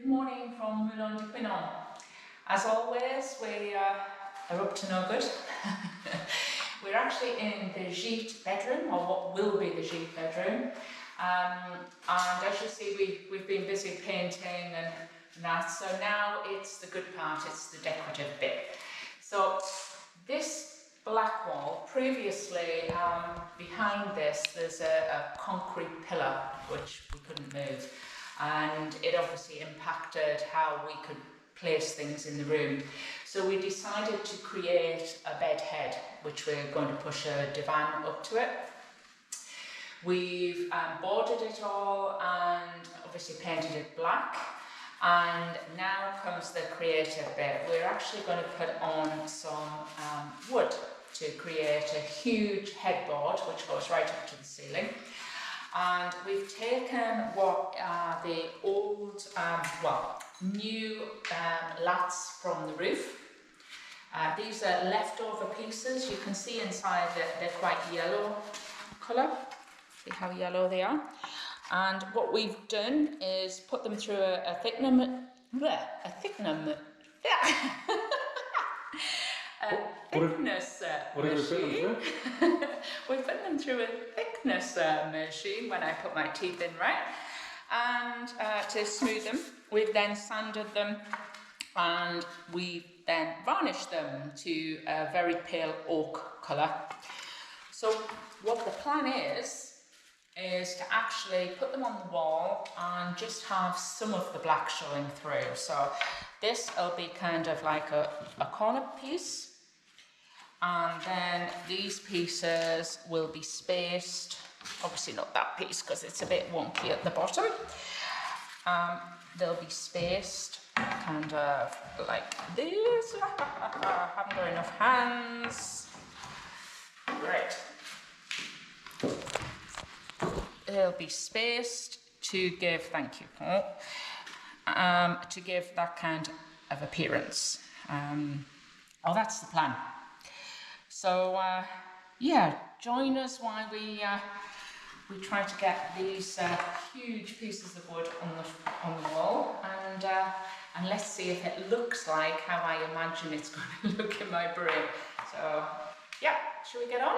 Good morning from Moulin to Couesnon. As always, we are up to no good. We're actually in the Gite Bedroom, or what will be the Gite Bedroom. And as you see, we've been busy painting and that, so now it's the good part, it's the decorative bit. So this black wall, previously behind this there's a concrete pillar which we couldn't move, and it obviously impacted how we could place things in the room. So we decided to create a bed head, which we're going to push a divan up to it. We've boarded it all and obviously painted it black. And now comes the creative bit. We're actually going to put on some wood to create a huge headboard which goes right up to the ceiling. And we've taken what are the old, new lats from the roof. These are leftover pieces. You can see inside that they're quite yellow colour. See how yellow they are? And what we've done is put them through a thickness machine. We're putting them through a thickness machine when I put my teeth in, right? And to smooth them, we've then sanded them and we've then varnished them to a very pale oak colour. So what the plan is to actually put them on the wall and just have some of the black showing through. So this will be kind of like a corner piece, and then these pieces will be spaced, obviously not that piece because it's a bit wonky at the bottom. They'll be spaced kind of like this. I haven't got enough hands. Right. They'll be spaced to give, thank you Paul, to give that kind of appearance. That's the plan. So yeah, join us while we try to get these huge pieces of wood on the wall, and let's see if it looks like how I imagine it's going to look in my brain. So yeah, shall we get on?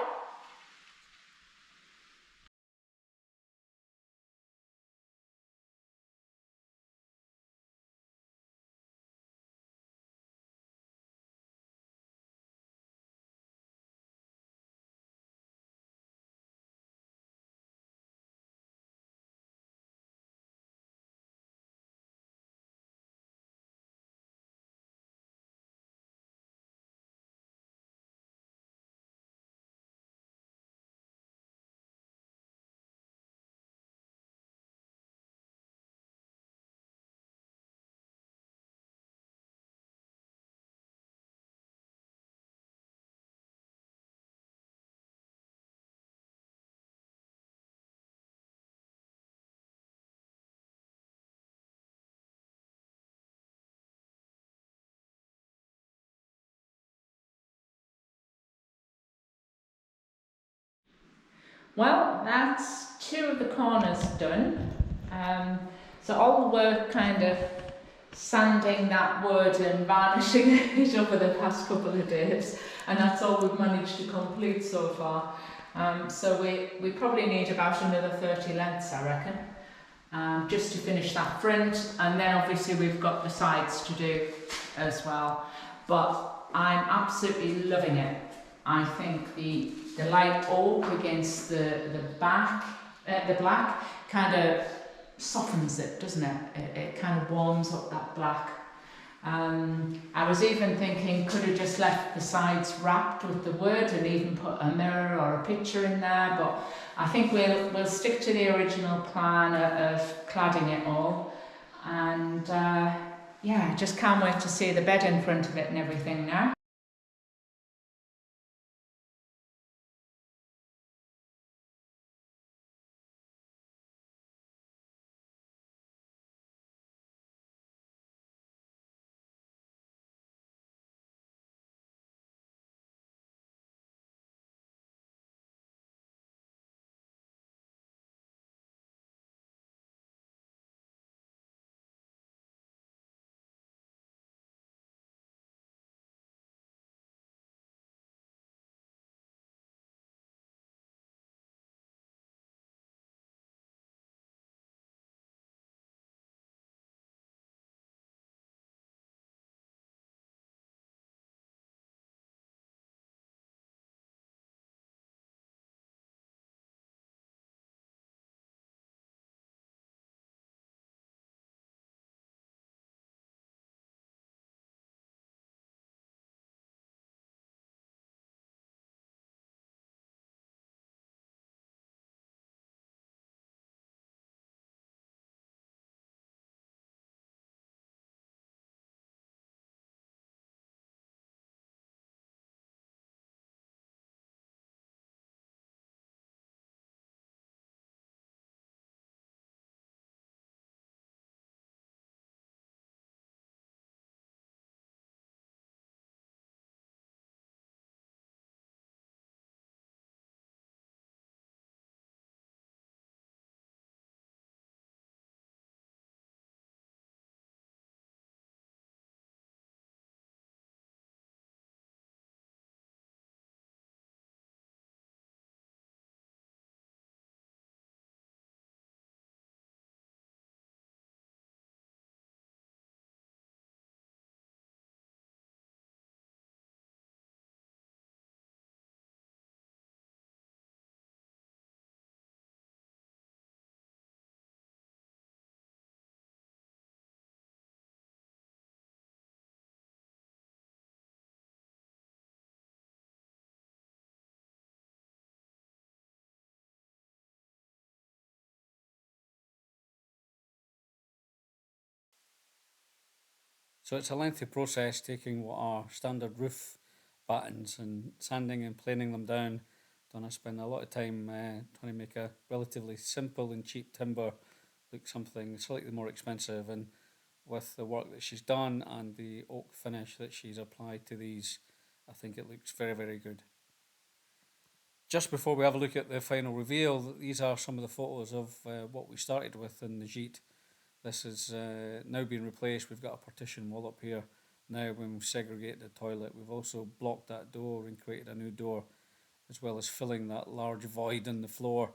Well, that's two of the corners done. So all the work kind of sanding that wood and varnishing it over the past couple of days, and that's all we've managed to complete so far. So we probably need about another 30 lengths, I reckon, just to finish that front, and then obviously we've got the sides to do as well. But I'm absolutely loving it. I think the light oak against the black kind of softens it, doesn't it? It kind of warms up that black. I was even thinking, could have just left the sides wrapped with the wood and even put a mirror or a picture in there, but I think we'll stick to the original plan of cladding it all. And yeah, I just can't wait to see the bed in front of it and everything now. So it's a lengthy process, taking what are standard roof battens and sanding and planing them down. Donna spent a lot of time trying to make a relatively simple and cheap timber look something slightly more expensive, and with the work that she's done and the oak finish that she's applied to these, I think it looks very, very good. Just before we have a look at the final reveal, these are some of the photos of what we started with in the Gite. This is now being replaced. We've got a partition wall up here now. When we've segregated the toilet, we've also blocked that door and created a new door, as well as filling that large void in the floor.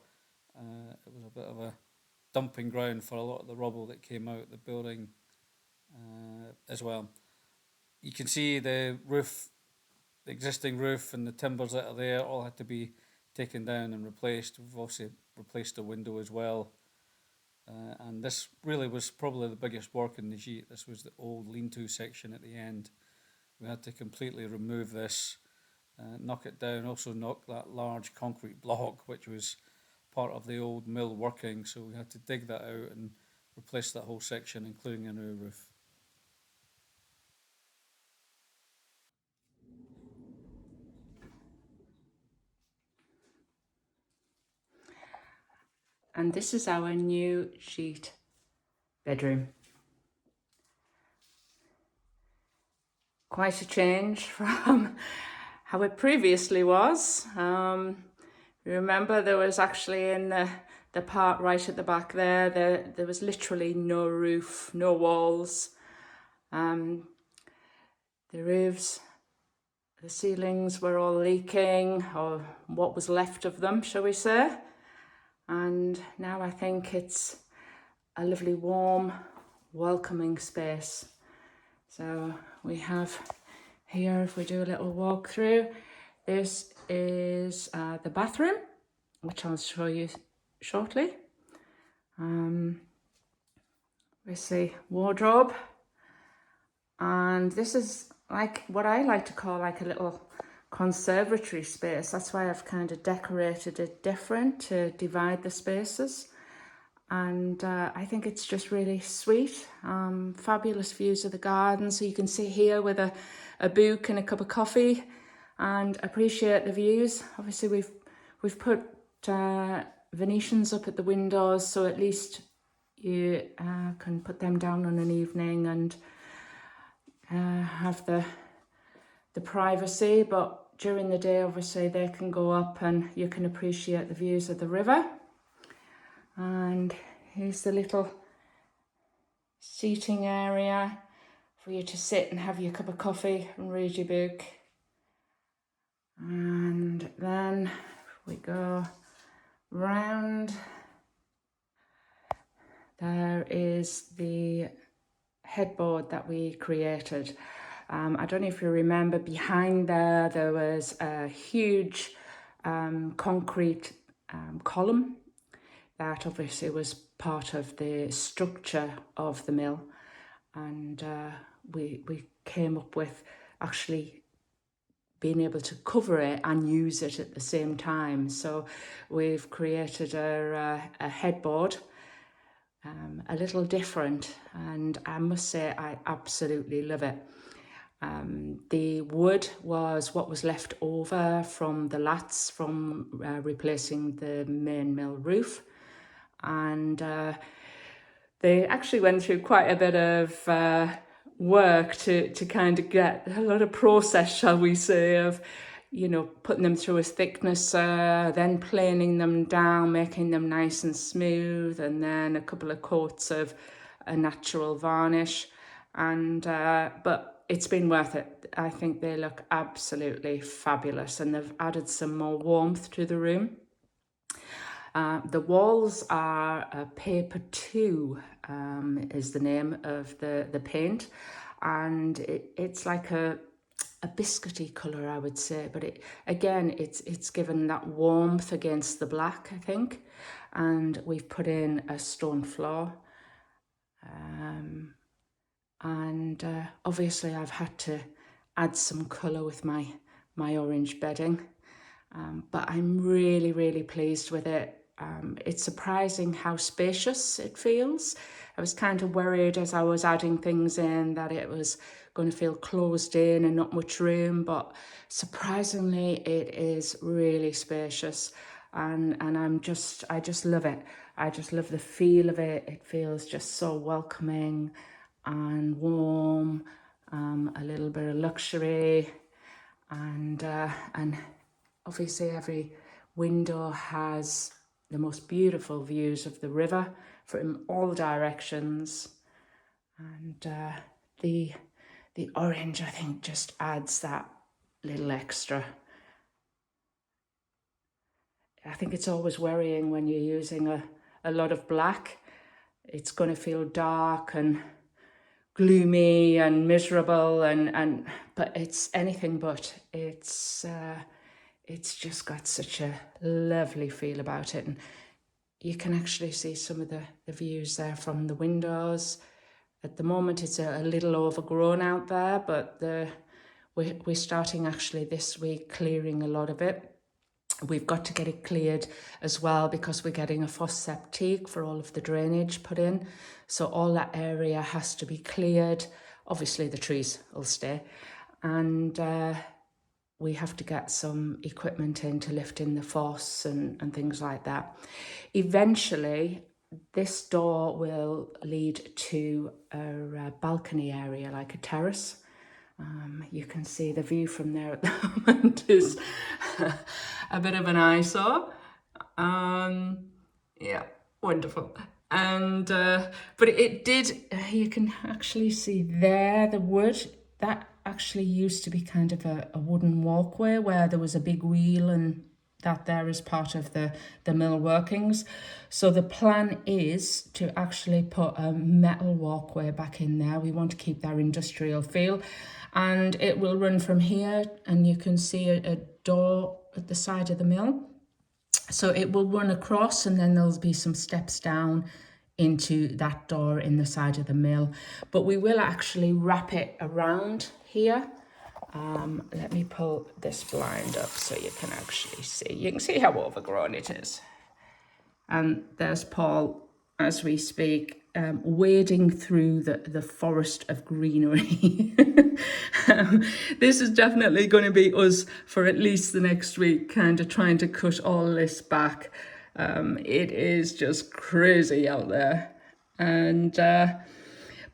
It was a bit of a dumping ground for a lot of the rubble that came out the building as well. You can see the roof, the existing roof and the timbers that are there all had to be taken down and replaced. We've also replaced the window as well. And this really was probably the biggest work in the Gite. This was the old lean-to section at the end. We had to completely remove this, knock it down, also knock that large concrete block, which was part of the old mill working. So we had to dig that out and replace that whole section, including a new roof. And this is our new Gite bedroom. Quite a change from how it previously was. Remember, there was actually in the part right at the back there was literally no roof, no walls. The roofs, the ceilings were all leaking, or what was left of them, shall we say. And now I think it's a lovely, warm, welcoming space. So we have here, if we do a little walk through, this is the bathroom, which I'll show you shortly. We see wardrobe, and this is like what I like to call like a little conservatory space. That's why I've kind of decorated it different to divide the spaces. And I think it's just really sweet. Fabulous views of the garden. So you can sit here with a book and a cup of coffee and appreciate the views. Obviously we've put Venetians up at the windows, so at least you can put them down on an evening and have the privacy. But during the day, obviously they can go up and you can appreciate the views of the river. And here's the little seating area for you to sit and have your cup of coffee and read your book. And then we go round. There is the headboard that we created. I don't know if you remember, behind there was a huge concrete column that obviously was part of the structure of the mill, and we came up with actually being able to cover it and use it at the same time. So we've created a headboard, a little different, and I must say I absolutely love it. The wood was what was left over from the lats from replacing the main mill roof. And they actually went through quite a bit of work to kind of get a lot of process, shall we say, of, you know, putting them through a thicknesser, then planing them down, making them nice and smooth, and then a couple of coats of a natural varnish. And but it's been worth it. I think they look absolutely fabulous, and they've added some more warmth to the room. The walls are paper 2 is the name of the paint, and it's like a biscuity colour, I would say, but it's given that warmth against the black, I think. And we've put in a stone floor, and obviously I've had to add some colour with my orange bedding, but I'm really pleased with it. it's surprising how spacious it feels. I was kind of worried as I was adding things in that it was going to feel closed in and not much room, but surprisingly it is really spacious, and I just love it. I just love the feel of it. It feels just so welcoming and warm, a little bit of luxury, and obviously every window has the most beautiful views of the river from all directions, and the orange, I think, just adds that little extra. I think it's always worrying when you're using a lot of black. It's going to feel dark and gloomy and miserable, and but it's anything but. It's just got such a lovely feel about it, and you can actually see some of the views there from the windows. At the moment it's a little overgrown out there, but we're starting actually this week clearing a lot of it. We've got to get it cleared as well because we're getting a fosse septique for all of the drainage put in. So all that area has to be cleared. Obviously the trees will stay. And we have to get some equipment in to lift in the fosse and things like that. Eventually, this door will lead to a balcony area, like a terrace. You can see the view from there at the moment is a bit of an eyesore. Yeah, wonderful. And but it did, you can actually see there the wood that actually used to be kind of a wooden walkway where there was a big wheel, and that there is part of the mill workings. So the plan is to actually put a metal walkway back in there. We want to keep that industrial feel, and it will run from here, and you can see a door at the side of the mill. So it will run across, and then there'll be some steps down into that door in the side of the mill. But we will actually wrap it around here. Let me pull this blind up so you can actually see. You can see how overgrown it is. And there's Paul, as we speak, wading through the forest of greenery. This is definitely going to be us for at least the next week, kind of trying to cut all this back. It is just crazy out there. And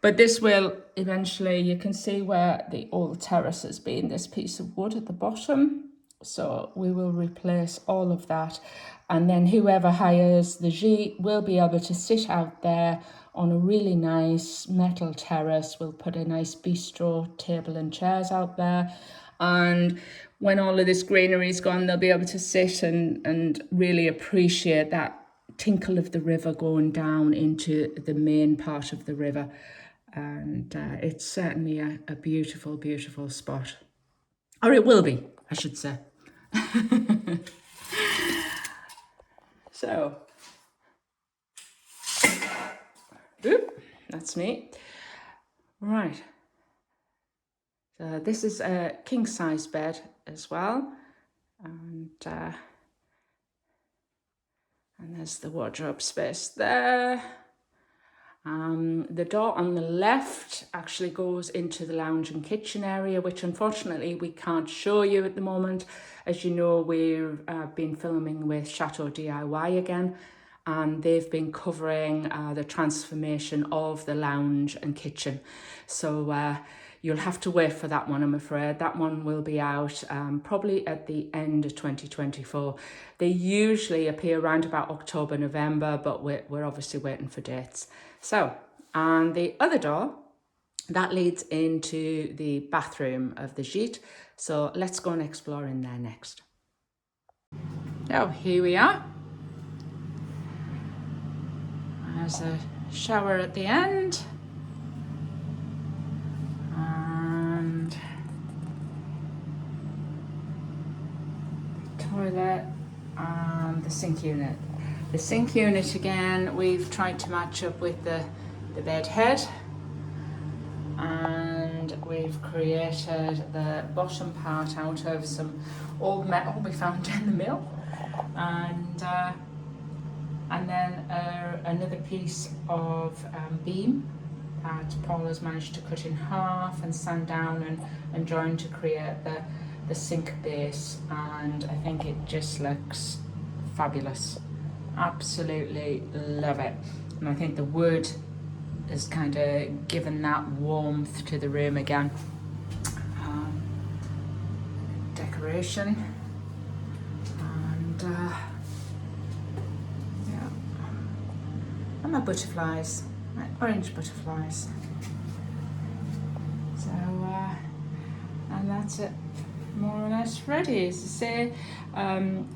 but this will eventually, you can see where the old terrace has been, this piece of wood at the bottom. So we will replace all of that. And then whoever hires the Gite will be able to sit out there on a really nice metal terrace. We'll put a nice bistro table and chairs out there. And when all of this greenery is gone, they'll be able to sit and really appreciate that tinkle of the river going down into the main part of the river. And it's certainly a beautiful, beautiful spot. Or it will be, I should say. So, oop, that's me. Right. So this is a king size bed as well. And there's the wardrobe space there. The door on the left actually goes into the lounge and kitchen area, which unfortunately we can't show you at the moment. As you know, we've been filming with Chateau DIY again, and they've been covering the transformation of the lounge and kitchen. So you'll have to wait for that one, I'm afraid. That one will be out probably at the end of 2024. They usually appear around about October, November, but we're obviously waiting for dates. So, and the other door, that leads into the bathroom of the Gite. So let's go and explore in there next. Now, here we are. There's a shower at the end. And toilet and the sink unit. The sink unit again, we've tried to match up with the bed head, and we've created the bottom part out of some old metal we found in the mill, and and then another piece of beam that Paul has managed to cut in half and sand down and join to create the sink base, and I think it just looks fabulous. Absolutely love it. And I think the wood has kind of given that warmth to the room again. Decoration, and yeah, and my butterflies, my orange butterflies. So and that's it, more or less ready. As I say,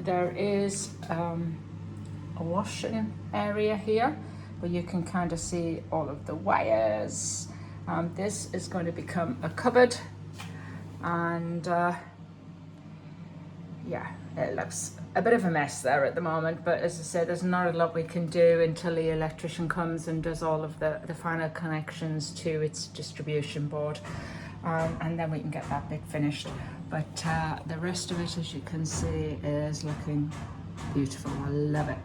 there is a washing area here where you can kind of see all of the wires. This is going to become a cupboard, and yeah, it looks a bit of a mess there at the moment, but as I said, there's not a lot we can do until the electrician comes and does all of the final connections to its distribution board, and then we can get that bit finished. But the rest of it, as you can see, is looking beautiful. I love it.